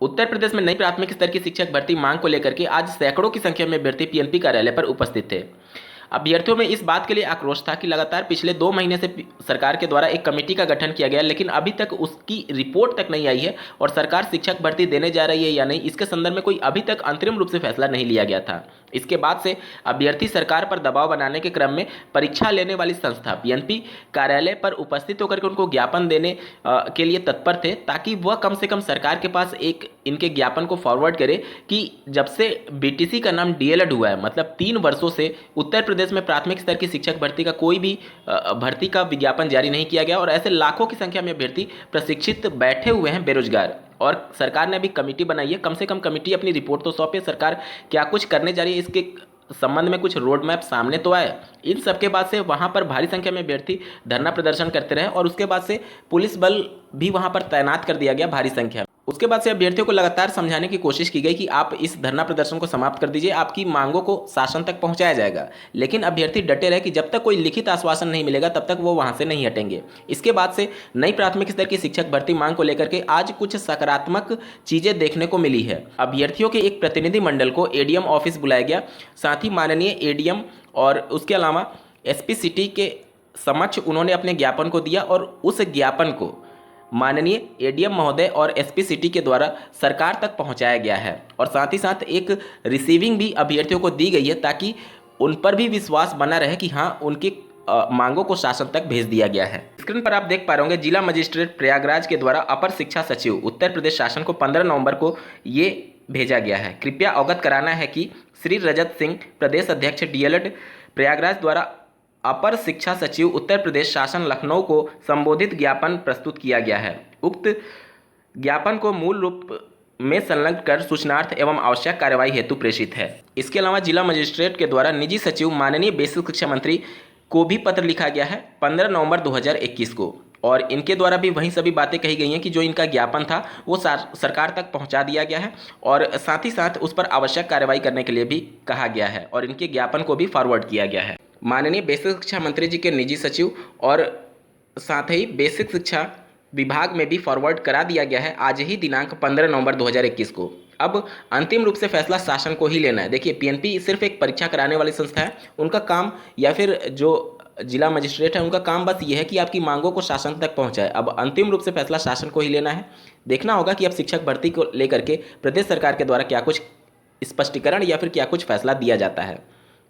उत्तर प्रदेश में नई प्राथमिक स्तर की शिक्षक भर्ती मांग को लेकर के आज सैकड़ों की संख्या में अभ्यर्थी पीएनपी कार्यालय पर उपस्थित थे। अभ्यर्थियों में इस बात के लिए आक्रोश था कि लगातार पिछले 2 महीने से सरकार के द्वारा एक कमेटी का गठन किया गया, लेकिन अभी तक उसकी रिपोर्ट तक नहीं आई है और सरकार शिक्षक भर्ती देने जा रही है या नहीं, इसके संदर्भ में कोई अभी तक अंतरिम रूप से फैसला नहीं लिया गया था। इसके बाद से अभ्यर्थी सरकार पर दबाव बनाने के क्रम में परीक्षा लेने वाली संस्था पीएनपी कार्यालय पर उपस्थित होकर के उनको ज्ञापन देने के लिए तत्पर थे, ताकि वह कम से कम सरकार के पास एक इनके ज्ञापन को फॉरवर्ड करे कि जब से बीटीसी का नाम डीएलएड हुआ है, मतलब 3 वर्षों से उत्तर प्रदेश में प्राथमिक स्तर की शिक्षक भर्ती का कोई भी भर्ती का विज्ञापन जारी नहीं किया गया और ऐसे लाखों की संख्या में अभ्यर्थी प्रशिक्षित बैठे हुए हैं बेरोजगार। और सरकार ने अभी कमेटी बनाई है, कम से कम कमेटी अपनी रिपोर्ट तो सौंपे, सरकार क्या कुछ करने जा रही है इसके संबंध में कुछ रोड मैप सामने तो आए। इन सबके बाद से वहां पर भारी संख्या में अभ्यर्थी धरना प्रदर्शन करते रहे और उसके बाद से पुलिस बल भी वहां पर तैनात कर दिया गया भारी संख्या में। उसके बाद से अभ्यर्थियों को लगातार समझाने की कोशिश की गई कि आप इस धरना प्रदर्शन को समाप्त कर दीजिए, आपकी मांगों को शासन तक पहुंचाया जाएगा, लेकिन अभ्यर्थी डटे रहे कि जब तक कोई लिखित आश्वासन नहीं मिलेगा तब तक वो वहां से नहीं हटेंगे। इसके बाद से नई प्राथमिक स्तर की शिक्षक भर्ती मांग को लेकर के आज कुछ सकारात्मक चीजें देखने को मिली है। अभ्यर्थियों के एक प्रतिनिधि मंडल को एडीएम ऑफिस बुलाया गया, साथ ही माननीय एडीएम और उसके अलावा एसपी सिटी के समक्ष उन्होंने अपने ज्ञापन को दिया और उस ज्ञापन को माननीय एडीएम महोदय और एसपी सिटी के द्वारा सरकार तक पहुंचाया गया है और साथ ही साथ एक रिसीविंग भी अभ्यर्थियों को दी गई है, ताकि उन पर भी विश्वास बना रहे कि हाँ, उनकी मांगों को शासन तक भेज दिया गया है। स्क्रीन पर आप देख पा रहे होंगे जिला मजिस्ट्रेट प्रयागराज के द्वारा अपर शिक्षा सचिव उत्तर प्रदेश शासन को 15 नवंबर को ये भेजा गया है। कृपया अवगत कराना है कि श्री रजत सिंह प्रदेश अध्यक्ष डीएलएड प्रयागराज द्वारा अपर शिक्षा सचिव उत्तर प्रदेश शासन लखनऊ को संबोधित ज्ञापन प्रस्तुत किया गया है। उक्त ज्ञापन को मूल रूप में संलग्न कर सूचनार्थ एवं आवश्यक कार्यवाही हेतु प्रेषित है। इसके अलावा जिला मजिस्ट्रेट के द्वारा निजी सचिव माननीय बेसिक शिक्षा मंत्री को भी पत्र लिखा गया है 15 नवंबर 2021 को और इनके द्वारा भी वही सभी बातें कही गई हैं कि जो इनका ज्ञापन था वो सरकार तक पहुंचा दिया गया है और साथ ही साथ उस पर आवश्यक कार्रवाई करने के लिए भी कहा गया है और इनके ज्ञापन को भी फॉरवर्ड किया गया है। माननीय बेसिक शिक्षा मंत्री जी के निजी सचिव और साथ ही बेसिक शिक्षा विभाग में भी फॉरवर्ड करा दिया गया है आज ही दिनांक 15 नवंबर 2021 को। अब अंतिम रूप से फैसला शासन को ही लेना है। देखिए, पीएनपी सिर्फ एक परीक्षा कराने वाली संस्था है, उनका काम या फिर जो जिला मजिस्ट्रेट है उनका काम बस ये है कि आपकी मांगों को शासन तक पहुंचाए। अब अंतिम रूप से फैसला शासन को ही लेना है। देखना होगा कि अब शिक्षक भर्ती को लेकर के प्रदेश सरकार के द्वारा क्या कुछ स्पष्टीकरण या फिर क्या कुछ फैसला दिया जाता है।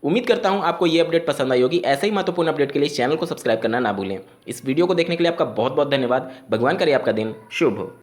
उम्मीद करता हूं आपको ये अपडेट पसंद आई होगी। ऐसे ही महत्वपूर्ण अपडेट के लिए इस चैनल को सब्सक्राइब करना ना भूलें। इस वीडियो को देखने के लिए आपका बहुत बहुत धन्यवाद। भगवान करे आपका दिन शुभ हो।